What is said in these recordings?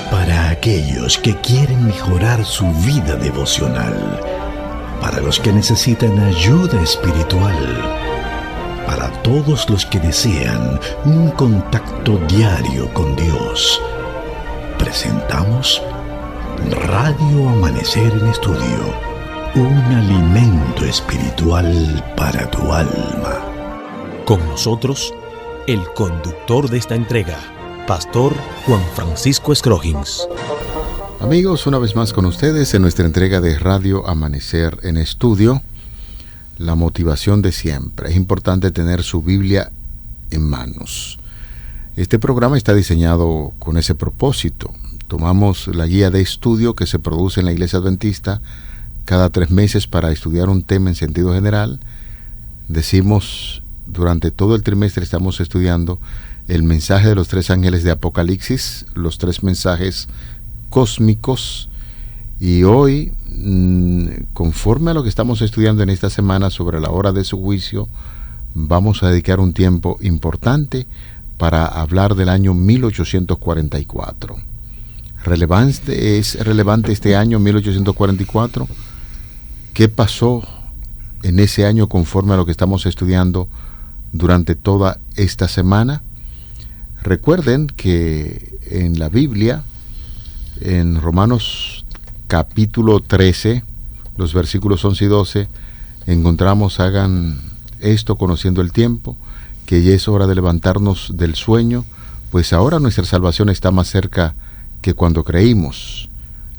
Para aquellos que quieren mejorar su vida devocional, para los que necesitan ayuda espiritual, para todos los que desean un contacto diario con Dios, presentamos Radio Amanecer en Estudio, un alimento espiritual para tu alma. Con nosotros, el conductor de esta entrega, Pastor Juan Francisco Scroggins. Amigos, una vez más con ustedes en nuestra entrega de Radio Amanecer en Estudio, la motivación de siempre. Es importante tener su Biblia en manos. Este programa está diseñado con ese propósito. Tomamos la guía de estudio que se produce en la Iglesia Adventista cada 3 meses para estudiar un tema en sentido general. Decimos, durante todo el trimestre estamos estudiando el mensaje de los 3 ángeles de Apocalipsis, los 3 mensajes cósmicos. Y hoy, conforme a lo que estamos estudiando en esta semana sobre la hora de su juicio, vamos a dedicar un tiempo importante para hablar del año 1844. ¿Es relevante este año 1844? ¿Qué pasó en ese año conforme a lo que estamos estudiando durante toda esta semana? Recuerden que en la Biblia, en Romanos capítulo 13, los versículos 11 y 12, encontramos: hagan esto conociendo el tiempo, que ya es hora de levantarnos del sueño, pues ahora nuestra salvación está más cerca que cuando creímos.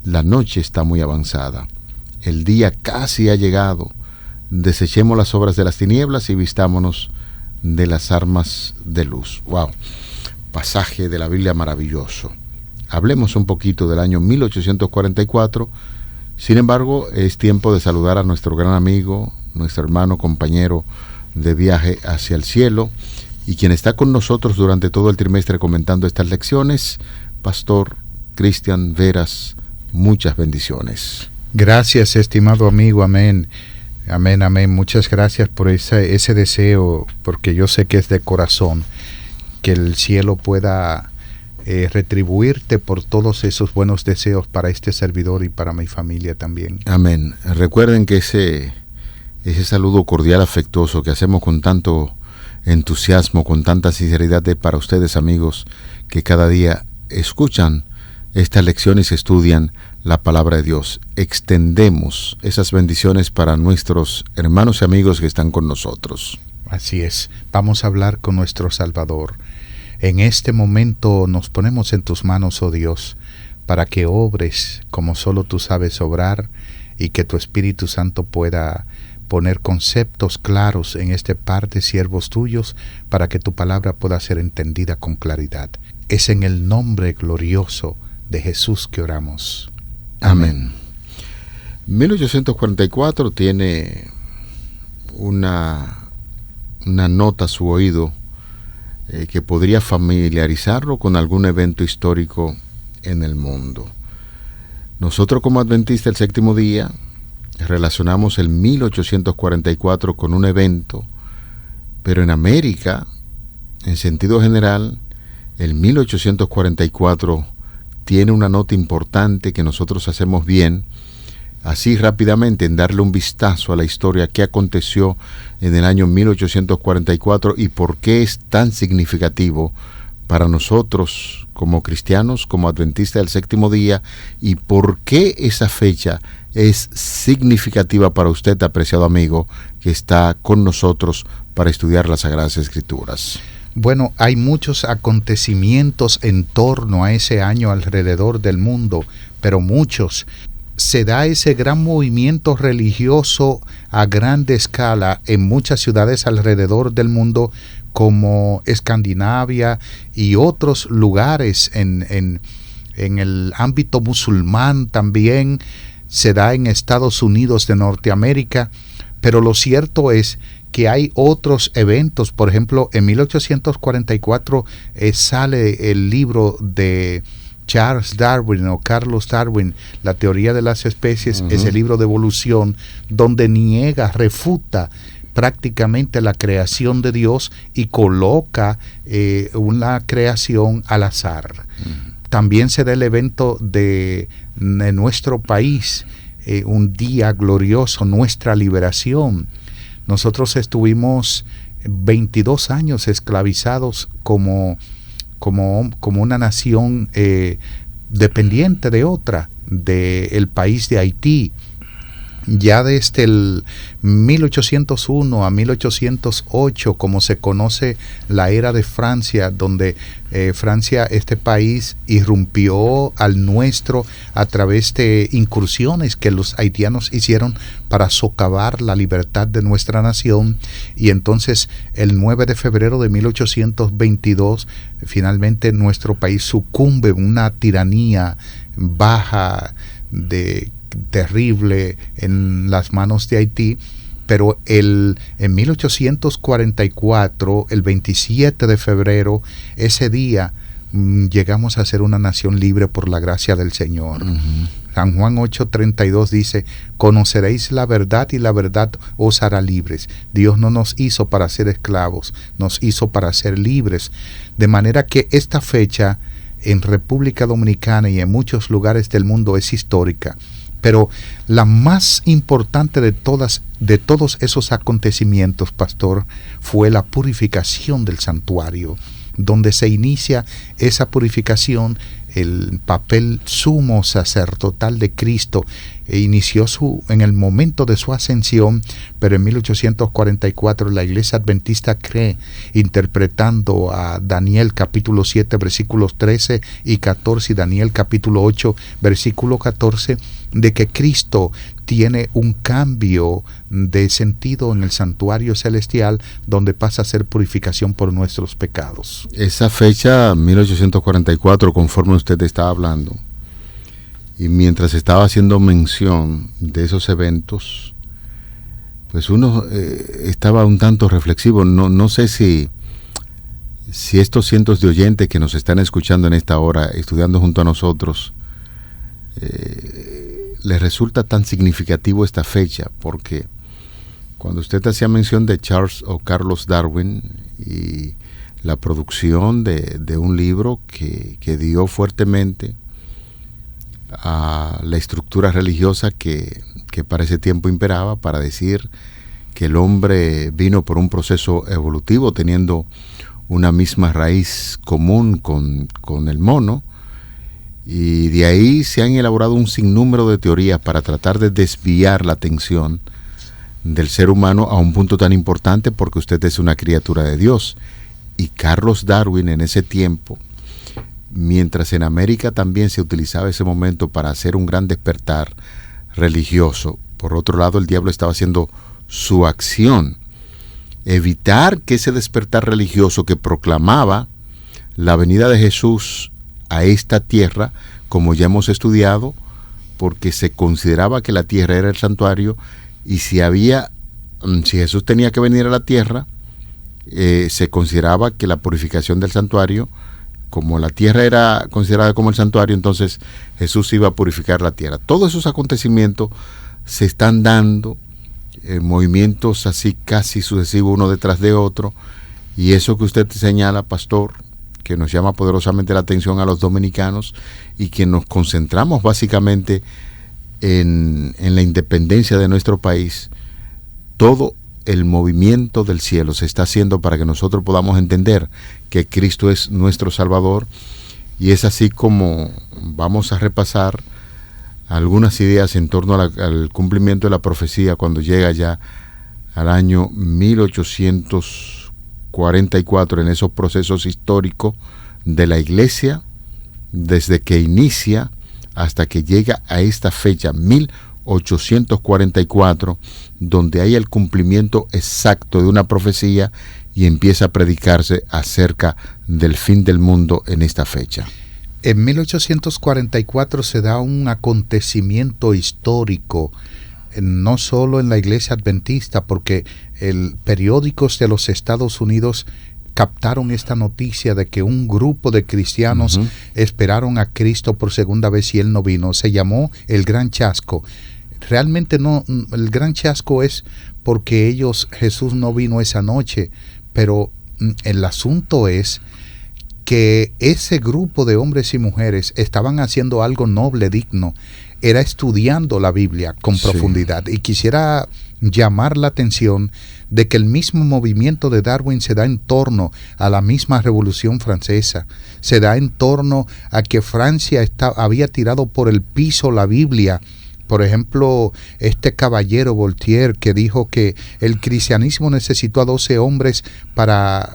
La noche está muy avanzada, el día casi ha llegado. Desechemos las obras de las tinieblas y vistámonos de las armas de luz. ¡Wow! Pasaje de la Biblia maravilloso. Hablemos un poquito del año 1844. Sin embargo, es tiempo de saludar a nuestro gran amigo, nuestro hermano, compañero de viaje hacia el cielo, y quien está con nosotros durante todo el trimestre comentando estas lecciones, Pastor Cristian Veras. Muchas bendiciones. Gracias, estimado amigo. Amén. Amén, amén. Muchas gracias por ese deseo, porque yo sé que es de corazón, que el cielo pueda retribuirte por todos esos buenos deseos para este servidor y para mi familia también. Amén. Recuerden que ese saludo cordial, afectuoso que hacemos con tanto entusiasmo, con tanta sinceridad, para ustedes, amigos, que cada día escuchan estas lecciones y estudian la palabra de Dios. Extendemos esas bendiciones para nuestros hermanos y amigos que están con nosotros. Así es. Vamos a hablar con nuestro Salvador. En este momento nos ponemos en tus manos, oh Dios, para que obres como solo tú sabes obrar, y que tu Espíritu Santo pueda poner conceptos claros en este par de siervos tuyos, para que tu palabra pueda ser entendida con claridad. Es en el nombre glorioso de Jesús que oramos. Amén. 1844 tiene una nota a su oído que podría familiarizarlo con algún evento histórico en el mundo. Nosotros, como adventistas del séptimo día, relacionamos el 1844 con un evento, pero en América, en sentido general, el 1844 tiene una nota importante que nosotros hacemos bien, así rápidamente, en darle un vistazo a la historia que aconteció en el año 1844 y por qué es tan significativo para nosotros como cristianos, como adventistas del séptimo día, y por qué esa fecha es significativa para usted, apreciado amigo, que está con nosotros para estudiar las Sagradas Escrituras. Bueno, hay muchos acontecimientos en torno a ese año alrededor del mundo, pero muchos. Se da ese gran movimiento religioso a grande escala en muchas ciudades alrededor del mundo, como Escandinavia y otros lugares en el ámbito musulmán también. Se da en Estados Unidos de Norteamérica, pero lo cierto es que hay otros eventos. Por ejemplo, en 1844 sale el libro de Charles Darwin o Carlos Darwin, La teoría de las especies. Es el libro de evolución, donde refuta prácticamente la creación de Dios y coloca una creación al azar. también se da el evento de nuestro país, un día glorioso, nuestra liberación. Nosotros estuvimos 22 años esclavizados como una nación dependiente de otra, del país de Haití. Ya desde el 1801 a 1808, como se conoce la era de Francia, donde Francia, este país, irrumpió al nuestro a través de incursiones que los haitianos hicieron para socavar la libertad de nuestra nación. Y entonces el 9 de febrero de 1822, finalmente nuestro país sucumbe a una tiranía baja, terrible, en las manos de Haití. Pero en 1844, el 27 de febrero, ese día llegamos a ser una nación libre por la gracia del Señor. San Juan 8:32 dice: conoceréis la verdad y la verdad os hará libres. Dios no nos hizo para ser esclavos, nos hizo para ser libres. De manera que esta fecha en República Dominicana y en muchos lugares del mundo es histórica. Pero la más importante de todos esos acontecimientos, pastor, fue la purificación del santuario, donde se inicia esa purificación. El papel sumo sacerdotal de Cristo inició en el momento de su ascensión, pero en 1844 la Iglesia Adventista cree, interpretando a Daniel capítulo 7 versículos 13 y 14 y Daniel capítulo 8 versículo 14, de que Cristo tiene un cambio de sentido en el santuario celestial, donde pasa a ser purificación por nuestros pecados. Esa fecha, 1844, conforme usted estaba hablando, y mientras estaba haciendo mención de esos eventos, pues uno estaba un tanto reflexivo. No sé si estos cientos de oyentes que nos están escuchando en esta hora, estudiando junto a nosotros, les resulta tan significativo esta fecha, porque cuando usted hacía mención de Charles o Carlos Darwin y la producción de un libro que dio fuertemente a la estructura religiosa que para ese tiempo imperaba, para decir que el hombre vino por un proceso evolutivo teniendo una misma raíz común con el mono, y de ahí se han elaborado un sinnúmero de teorías para tratar de desviar la atención del ser humano a un punto tan importante, porque usted es una criatura de Dios. Y Carlos Darwin, en ese tiempo, mientras en América también se utilizaba ese momento para hacer un gran despertar religioso, por otro lado el diablo estaba haciendo su acción, evitar que ese despertar religioso que proclamaba la venida de Jesús a esta tierra, como ya hemos estudiado, porque se consideraba que la tierra era el santuario, y si Jesús tenía que venir a la tierra, se consideraba que la purificación del santuario, como la tierra era considerada como el santuario, entonces Jesús iba a purificar la tierra. Todos esos acontecimientos se están dando, movimientos así casi sucesivos uno detrás de otro, y eso que usted señala, pastor, que nos llama poderosamente la atención a los dominicanos, y que nos concentramos básicamente en la independencia de nuestro país. Todo el movimiento del cielo se está haciendo para que nosotros podamos entender que Cristo es nuestro Salvador, y es así como vamos a repasar algunas ideas en torno al cumplimiento de la profecía cuando llega ya al año 1844, en esos procesos históricos de la Iglesia, desde que inicia hasta que llega a esta fecha, 1844, donde hay el cumplimiento exacto de una profecía y empieza a predicarse acerca del fin del mundo en esta fecha. En 1844 se da un acontecimiento histórico, no solo en la Iglesia Adventista, porque periódicos de los Estados Unidos captaron esta noticia de que un grupo de cristianos esperaron a Cristo por segunda vez y Él no vino. Se llamó el Gran Chasco. Realmente no, el Gran Chasco es porque Jesús no vino esa noche, pero el asunto es que ese grupo de hombres y mujeres estaban haciendo algo noble, digno, era estudiando la Biblia con profundidad. Y quisiera llamar la atención de que el mismo movimiento de Darwin se da en torno a la misma Revolución Francesa, se da en torno a que Francia había tirado por el piso la Biblia. Por ejemplo, este caballero Voltaire, que dijo que el cristianismo necesitó a 12 hombres para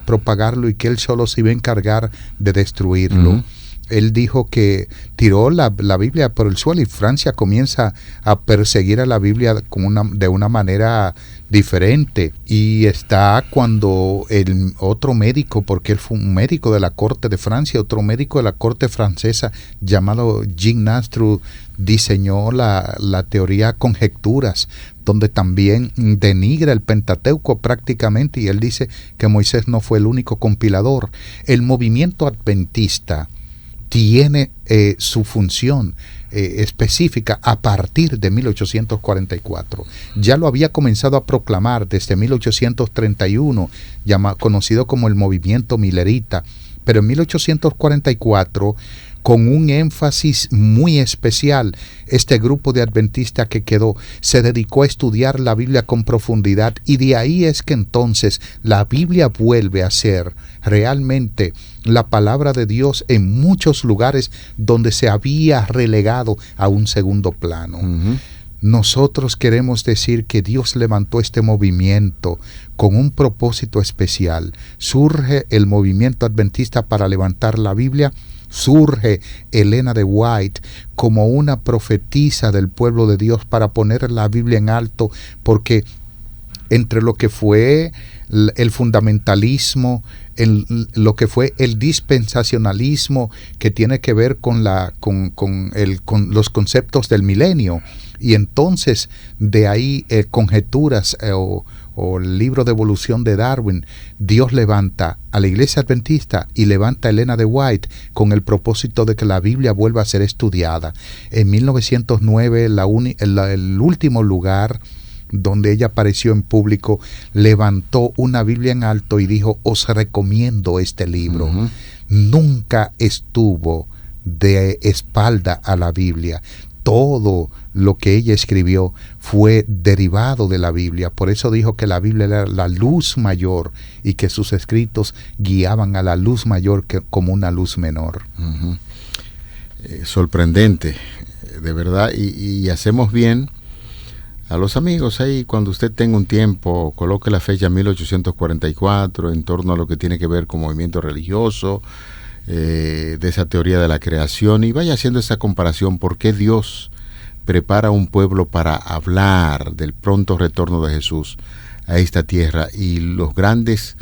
propagarlo y que él solo se iba a encargar de destruirlo. Él dijo que tiró la Biblia por el suelo y Francia comienza a perseguir a la Biblia de una manera diferente. Y está cuando el otro médico, porque él fue un médico de la corte de Francia, otro médico de la corte francesa llamado Jean Nastru, diseñó la teoría conjeturas, donde también denigra el Pentateuco prácticamente, y él dice que Moisés no fue el único compilador. El movimiento adventista tiene su función específica a partir de 1844. Ya lo había comenzado a proclamar desde 1831, conocido como el movimiento milerita, pero en 1844, con un énfasis muy especial, este grupo de adventistas que quedó se dedicó a estudiar la Biblia con profundidad, y de ahí es que entonces la Biblia vuelve a ser realmente la palabra de Dios en muchos lugares donde se había relegado a un segundo plano. Nosotros queremos decir que Dios levantó este movimiento con un propósito especial. Surge el movimiento adventista para levantar la Biblia. Surge Elena de White como una profetisa del pueblo de Dios para poner la Biblia en alto, porque entre lo que fue el fundamentalismo, lo que fue el dispensacionalismo, que tiene que ver con los conceptos del milenio, y entonces de ahí conjeturas o el libro de evolución de Darwin, Dios levanta a la iglesia adventista y levanta a Elena de White con el propósito de que la Biblia vuelva a ser estudiada. En 1909, el último lugar donde ella apareció en público, levantó una Biblia en alto y dijo: os recomiendo este libro. Nunca estuvo de espalda a la Biblia. Todo lo que ella escribió fue derivado de la Biblia. Por eso dijo que la Biblia era la luz mayor y que sus escritos guiaban a la luz mayor como una luz menor. Sorprendente, de verdad, y hacemos bien a los amigos ahí, cuando usted tenga un tiempo, coloque la fecha 1844 en torno a lo que tiene que ver con movimiento religioso, de esa teoría de la creación, y vaya haciendo esa comparación. ¿Por qué Dios prepara un pueblo para hablar del pronto retorno de Jesús a esta tierra y los grandes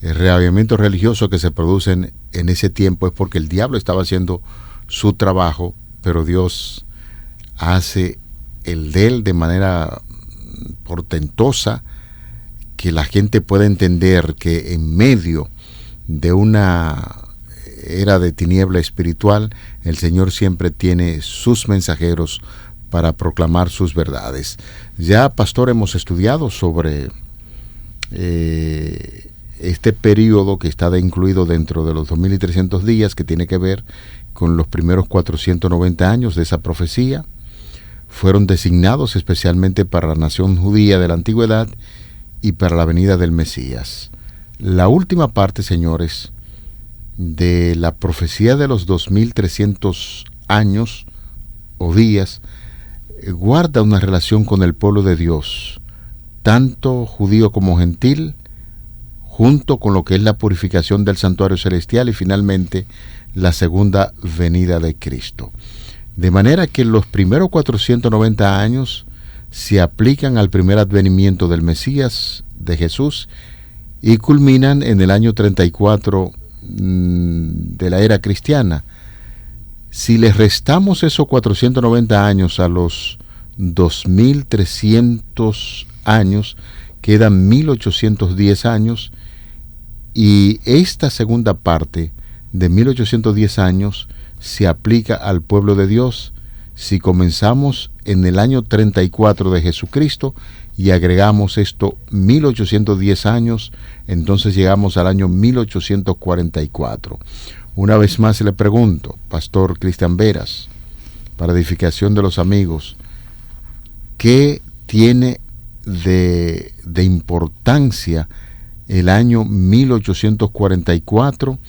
reavivamientos religiosos que se producen en ese tiempo? Es porque el diablo estaba haciendo su trabajo, pero Dios hace el de él de manera portentosa, que la gente pueda entender que en medio de una era de tiniebla espiritual, el Señor siempre tiene sus mensajeros para proclamar sus verdades. Ya, pastor, hemos estudiado sobre este periodo que está incluido dentro de los 2300 días, que tiene que ver con los primeros 490 años de esa profecía. Fueron designados especialmente para la nación judía de la antigüedad y para la venida del Mesías. La última parte, señores, de la profecía de los 2300 años o días guarda una relación con el pueblo de Dios, tanto judío como gentil, junto con lo que es la purificación del santuario celestial y finalmente la segunda venida de Cristo. De manera que los primeros 490 años se aplican al primer advenimiento del Mesías, de Jesús, y culminan en el año 34 de la era cristiana. Si les restamos esos 490 años a los 2300 años, quedan 1810 años, y esta segunda parte de 1810 años se aplica al pueblo de Dios. Si comenzamos en el año 34 de Jesucristo, y agregamos esto 1810 años, entonces llegamos al año 1844. Una vez más le pregunto, Pastor Cristian Veras, para edificación de los amigos, ¿qué tiene de importancia el año 1844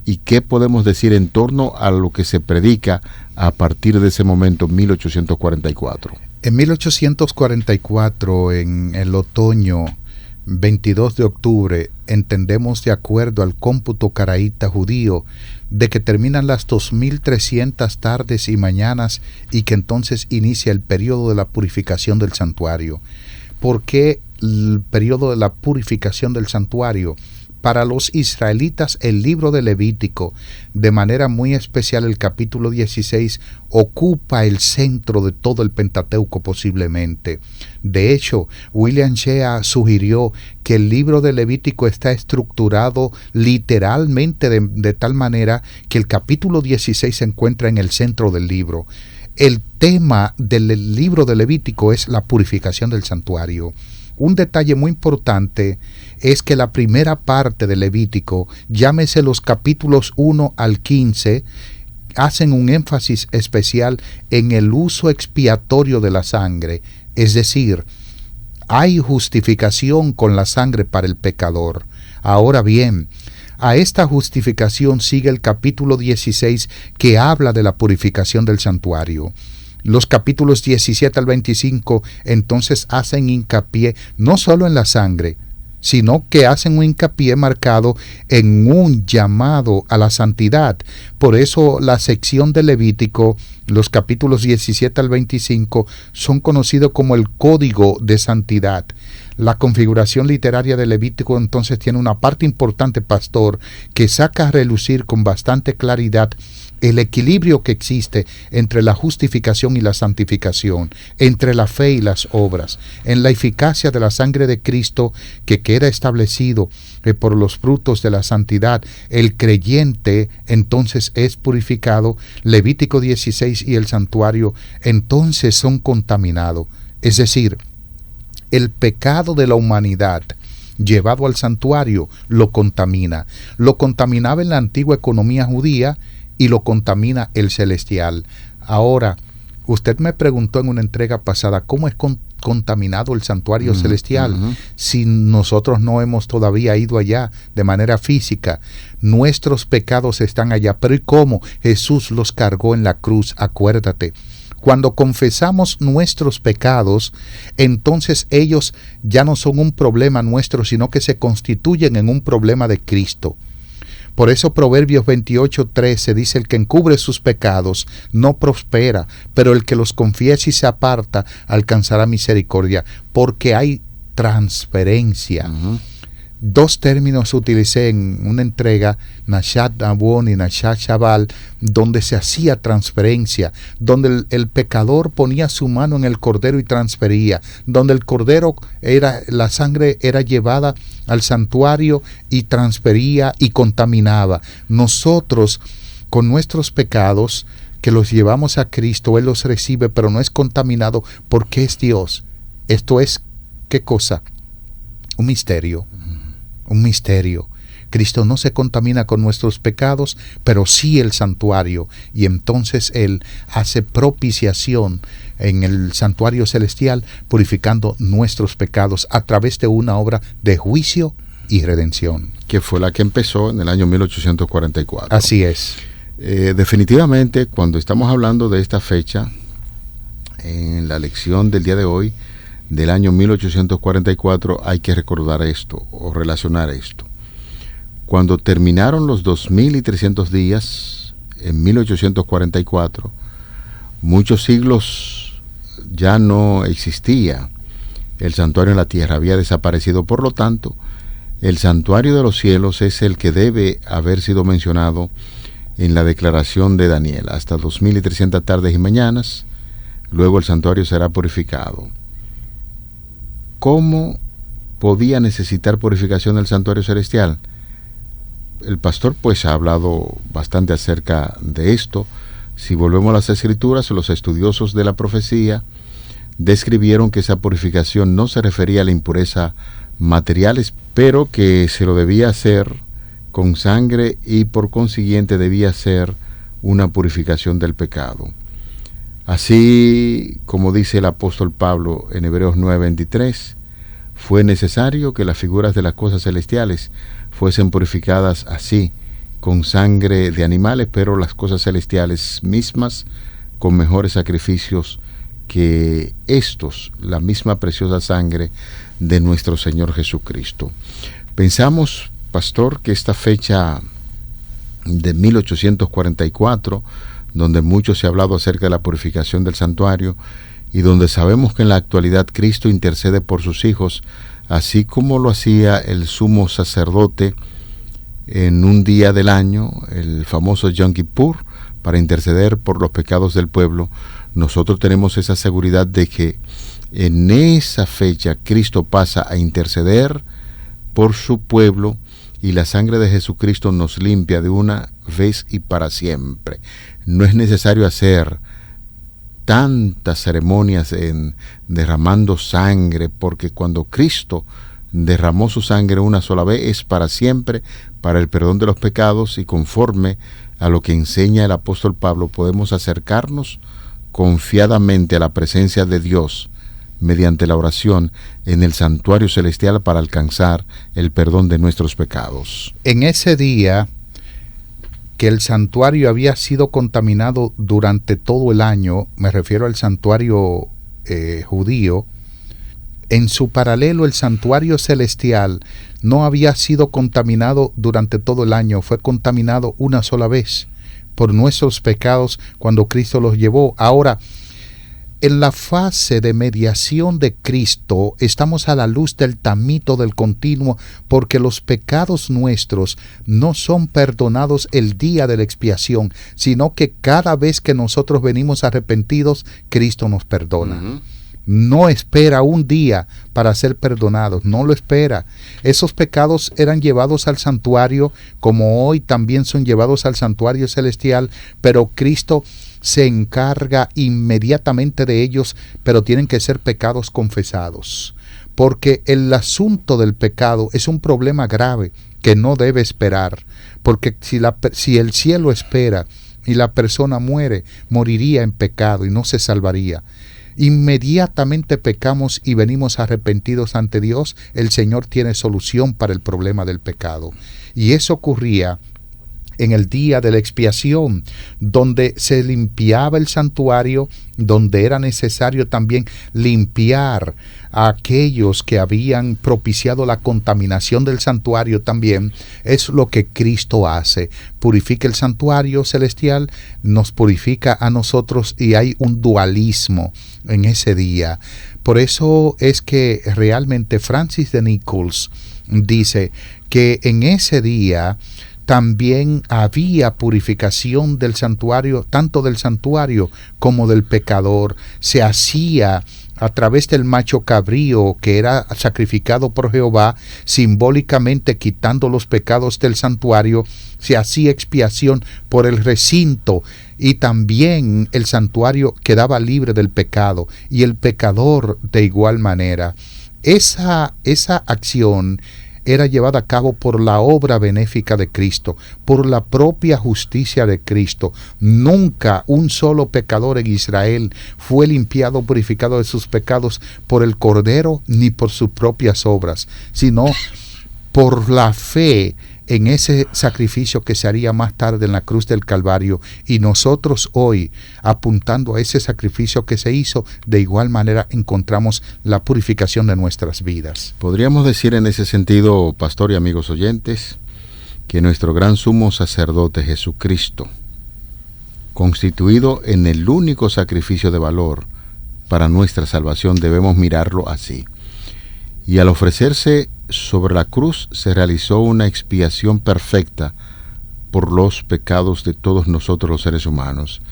y qué podemos decir en torno a lo que se predica a partir de ese momento, 1844? En 1844, en el otoño, 22 de octubre, entendemos, de acuerdo al cómputo caraíta judío, de que terminan las 2300 tardes y mañanas y que entonces inicia el periodo de la purificación del santuario. ¿Por qué el periodo de la purificación del santuario? Para los israelitas, el libro de Levítico, de manera muy especial el capítulo 16, ocupa el centro de todo el Pentateuco posiblemente. De hecho, William Shea sugirió que el libro de Levítico está estructurado literalmente de tal manera que el capítulo 16 se encuentra en el centro del libro. El tema del libro de Levítico es la purificación del santuario. Un detalle muy importante es que la primera parte de Levítico, llámese los capítulos 1 al 15, hacen un énfasis especial en el uso expiatorio de la sangre, es decir, hay justificación con la sangre para el pecador. Ahora bien, a esta justificación sigue el capítulo 16 que habla de la purificación del santuario. Los capítulos 17 al 25 entonces hacen hincapié no solo en la sangre, sino que hacen un hincapié marcado en un llamado a la santidad. Por eso la sección de Levítico, los capítulos 17 al 25, son conocidos como el Código de Santidad. La configuración literaria de Levítico entonces tiene una parte importante, pastor, que saca a relucir con bastante claridad el equilibrio que existe entre la justificación y la santificación, entre la fe y las obras, en la eficacia de la sangre de Cristo que queda establecido por los frutos de la santidad. El creyente entonces es purificado. Levítico 16 y el santuario entonces son contaminados. Es decir, el pecado de la humanidad llevado al santuario lo contamina. Lo contaminaba en la antigua economía judía y lo contamina el celestial. Ahora, usted me preguntó en una entrega pasada, ¿cómo es contaminado el santuario celestial? Si nosotros no hemos todavía ido allá de manera física, nuestros pecados están allá. Pero ¿y cómo? Jesús los cargó en la cruz, acuérdate. Cuando confesamos nuestros pecados, entonces ellos ya no son un problema nuestro, sino que se constituyen en un problema de Cristo. Por eso Proverbios 28:13 dice: el que encubre sus pecados no prospera, pero el que los confiesa y se aparta alcanzará misericordia, porque hay transferencia. Dos términos utilicé en una entrega, Nashat Nabon y Nashat Shabal, donde se hacía transferencia, donde el pecador ponía su mano en el cordero y transfería, donde el cordero la sangre era llevada al santuario y transfería y contaminaba. Nosotros, con nuestros pecados, que los llevamos a Cristo, Él los recibe, pero no es contaminado porque es Dios. Esto es, ¿qué cosa? Un misterio. Un misterio. Cristo no se contamina con nuestros pecados, pero sí el santuario, y entonces Él hace propiciación en el santuario celestial, purificando nuestros pecados a través de una obra de juicio y redención. Que fue la que empezó en el año 1844. Así es. Definitivamente, cuando estamos hablando de esta fecha, en la lección del día de hoy, del año 1844, hay que recordar esto o relacionar esto. Cuando terminaron los 2300 días en 1844, muchos siglos ya no existía el santuario en la tierra, había desaparecido. Por lo tanto, el santuario de los cielos es el que debe haber sido mencionado en la declaración de Daniel, hasta 2300 tardes y mañanas. Luego el santuario será purificado. ¿Cómo podía necesitar purificación el santuario celestial? El pastor pues ha hablado bastante acerca de esto. Si volvemos a las escrituras, los estudiosos de la profecía describieron que esa purificación no se refería a la impureza materiales, pero que se lo debía hacer con sangre y por consiguiente debía ser una purificación del pecado. Así como dice el apóstol Pablo en Hebreos 9:23, fue necesario que las figuras de las cosas celestiales fuesen purificadas así, con sangre de animales, pero las cosas celestiales mismas con mejores sacrificios que estos, la misma preciosa sangre de nuestro Señor Jesucristo. Pensamos, pastor, que esta fecha de 1844, donde mucho se ha hablado acerca de la purificación del santuario y donde sabemos que en la actualidad Cristo intercede por sus hijos, así como lo hacía el sumo sacerdote en un día del año, el famoso Yom Kippur, para interceder por los pecados del pueblo. Nosotros tenemos esa seguridad de que en esa fecha Cristo pasa a interceder por su pueblo y la sangre de Jesucristo nos limpia de una vez y para siempre. No es necesario hacer tantas ceremonias en derramando sangre, porque cuando Cristo derramó su sangre una sola vez es para siempre, para el perdón de los pecados, y conforme a lo que enseña el apóstol Pablo podemos acercarnos confiadamente a la presencia de Dios mediante la oración en el santuario celestial para alcanzar el perdón de nuestros pecados. En ese día que el santuario había sido contaminado durante todo el año, me refiero al santuario judío, en su paralelo el santuario celestial no había sido contaminado durante todo el año, fue contaminado una sola vez por nuestros pecados cuando Cristo los llevó. Ahora, en la fase de mediación de Cristo estamos a la luz del tamito del continuo, porque los pecados nuestros no son perdonados el día de la expiación, sino que cada vez que nosotros venimos arrepentidos, Cristo nos perdona. No espera un día para ser perdonados, no lo espera. Esos pecados eran llevados al santuario, como hoy también son llevados al santuario celestial, pero Cristo se encarga inmediatamente de ellos, pero tienen que ser pecados confesados, porque el asunto del pecado es un problema grave que no debe esperar, porque si el cielo espera y la persona muere, moriría en pecado y no se salvaría. Inmediatamente pecamos y venimos arrepentidos ante Dios, el Señor tiene solución para el problema del pecado. Y eso ocurría en el día de la expiación, donde se limpiaba el santuario, donde era necesario también limpiar a aquellos que habían propiciado la contaminación del santuario también. Es lo que Cristo hace. Purifica el santuario celestial, nos purifica a nosotros, y hay un dualismo en ese día. Por eso es que realmente Francis de Nichols dice que en ese día también había purificación del santuario, tanto del santuario como del pecador. Se hacía a través del macho cabrío que era sacrificado por Jehová, simbólicamente quitando los pecados del santuario. Se hacía expiación por el recinto, y también el santuario quedaba libre del pecado, y el pecador de igual manera. Esa acción era llevada a cabo por la obra benéfica de Cristo, por la propia justicia de Cristo. Nunca un solo pecador en Israel fue limpiado, purificado de sus pecados por el Cordero ni por sus propias obras, sino por la fe en ese sacrificio que se haría más tarde en la cruz del Calvario. Y nosotros hoy, apuntando a ese sacrificio que se hizo, de igual manera encontramos la purificación de nuestras vidas. Podríamos decir en ese sentido, pastor y amigos oyentes, que nuestro gran sumo sacerdote Jesucristo, constituido en el único sacrificio de valor para nuestra salvación, debemos mirarlo así. Y al ofrecerse sobre la cruz se realizó una expiación perfecta por los pecados de todos nosotros los seres humanos.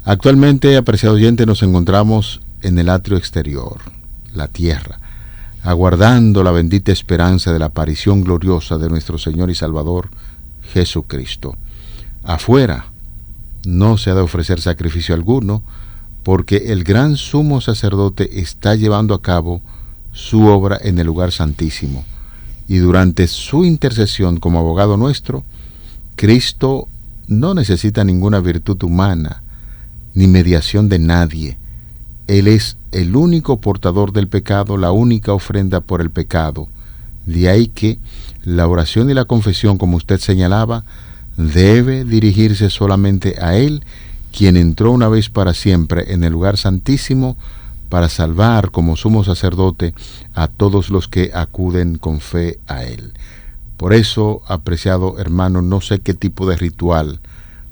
Actualmente, apreciado oyente, nos encontramos en el atrio exterior, la tierra, aguardando la bendita esperanza de la aparición gloriosa de nuestro Señor y Salvador Jesucristo. Afuera no se ha de ofrecer sacrificio alguno, porque el gran sumo sacerdote está llevando a cabo su obra en el lugar santísimo, y durante su intercesión como abogado nuestro, Cristo no necesita ninguna virtud humana, ni mediación de nadie. Él es el único portador del pecado, la única ofrenda por el pecado. De ahí que la oración y la confesión, como usted señalaba, debe dirigirse solamente a Él, quien entró una vez para siempre en el lugar santísimo para salvar como sumo sacerdote a todos los que acuden con fe a Él. Por eso, apreciado hermano, no sé qué tipo de ritual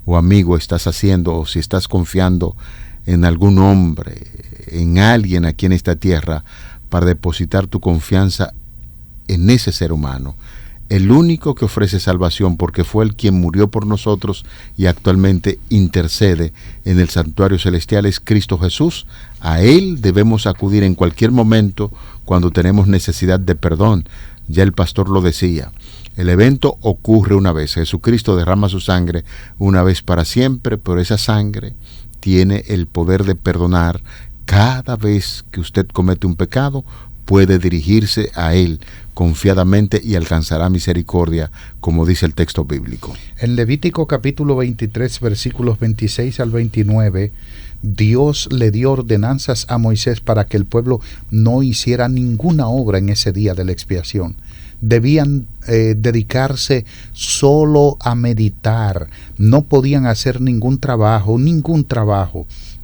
o amigo estás haciendo, o si estás confiando en algún hombre, en alguien aquí en esta tierra, para depositar tu confianza en ese ser humano, el único que ofrece salvación, porque fue el quien murió por nosotros y actualmente intercede en el santuario celestial, es Cristo Jesús. A Él debemos acudir en cualquier momento cuando tenemos necesidad de perdón. Ya el pastor lo decía, el evento ocurre una vez, Jesucristo derrama su sangre una vez para siempre, pero esa sangre tiene el poder de perdonar. Cada vez que usted comete un pecado, puede dirigirse a Él confiadamente y alcanzará misericordia, como dice el texto bíblico. En Levítico capítulo 23, versículos 26 al 29, Dios le dio ordenanzas a Moisés para que el pueblo no hiciera ninguna obra en ese día de la expiación. Debían dedicarse solo a meditar, no podían hacer ningún trabajo.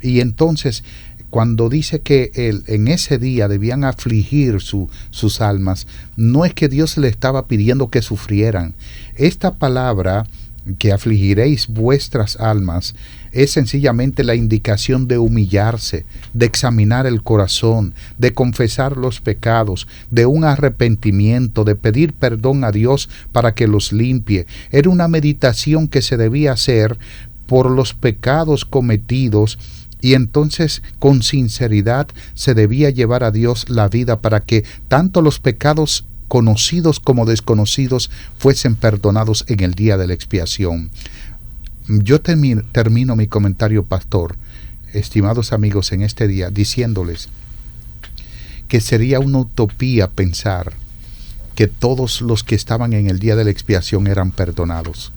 Y entonces, cuando dice que en ese día debían afligir sus almas, no es que Dios le estaba pidiendo que sufrieran. Esta palabra, que afligiréis vuestras almas, es sencillamente la indicación de humillarse, de examinar el corazón, de confesar los pecados, de un arrepentimiento, de pedir perdón a Dios para que los limpie. Era una meditación que se debía hacer por los pecados cometidos, y entonces con sinceridad se debía llevar a Dios la vida para que tanto los pecados conocidos como desconocidos fuesen perdonados en el día de la expiación. Yo termino mi comentario, pastor, estimados amigos, en este día diciéndoles que sería una utopía pensar que todos los que estaban en el día de la expiación eran perdonados.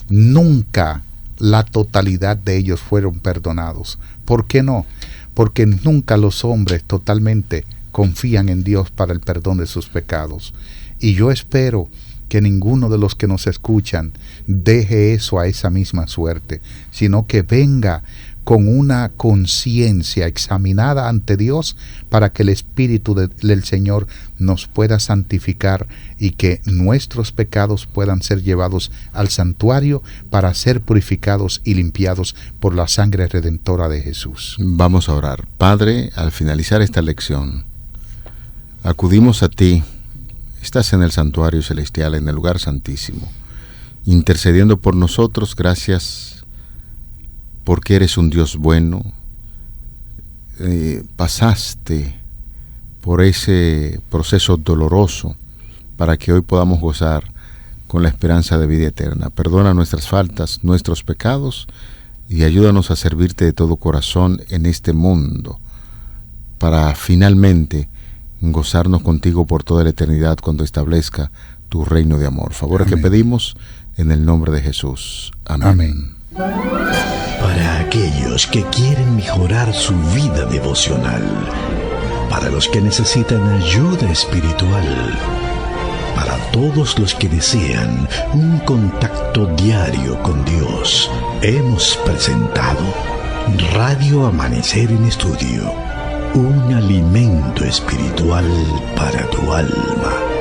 Nunca la totalidad de ellos fueron perdonados. ¿Por qué no? Porque nunca los hombres totalmente confían en Dios para el perdón de sus pecados. Y yo espero que ninguno de los que nos escuchan deje eso a esa misma suerte, sino que venga con una conciencia examinada ante Dios para que el Espíritu del Señor nos pueda santificar y que nuestros pecados puedan ser llevados al santuario para ser purificados y limpiados por la sangre redentora de Jesús. Vamos a orar. Padre, al finalizar esta lección, acudimos a ti. Estás en el santuario celestial, en el lugar santísimo, intercediendo por nosotros. Gracias porque eres un Dios bueno. Pasaste por ese proceso doloroso para que hoy podamos gozar con la esperanza de vida eterna. Perdona nuestras faltas, nuestros pecados, y ayúdanos a servirte de todo corazón en este mundo, para finalmente gozarnos contigo por toda la eternidad cuando establezca tu reino de amor. Favores que pedimos en el nombre de Jesús. Amén. Amén. Para aquellos que quieren mejorar su vida devocional, para los que necesitan ayuda espiritual, para todos los que desean un contacto diario con Dios, hemos presentado Radio Amanecer en Estudio, un alimento espiritual para tu alma.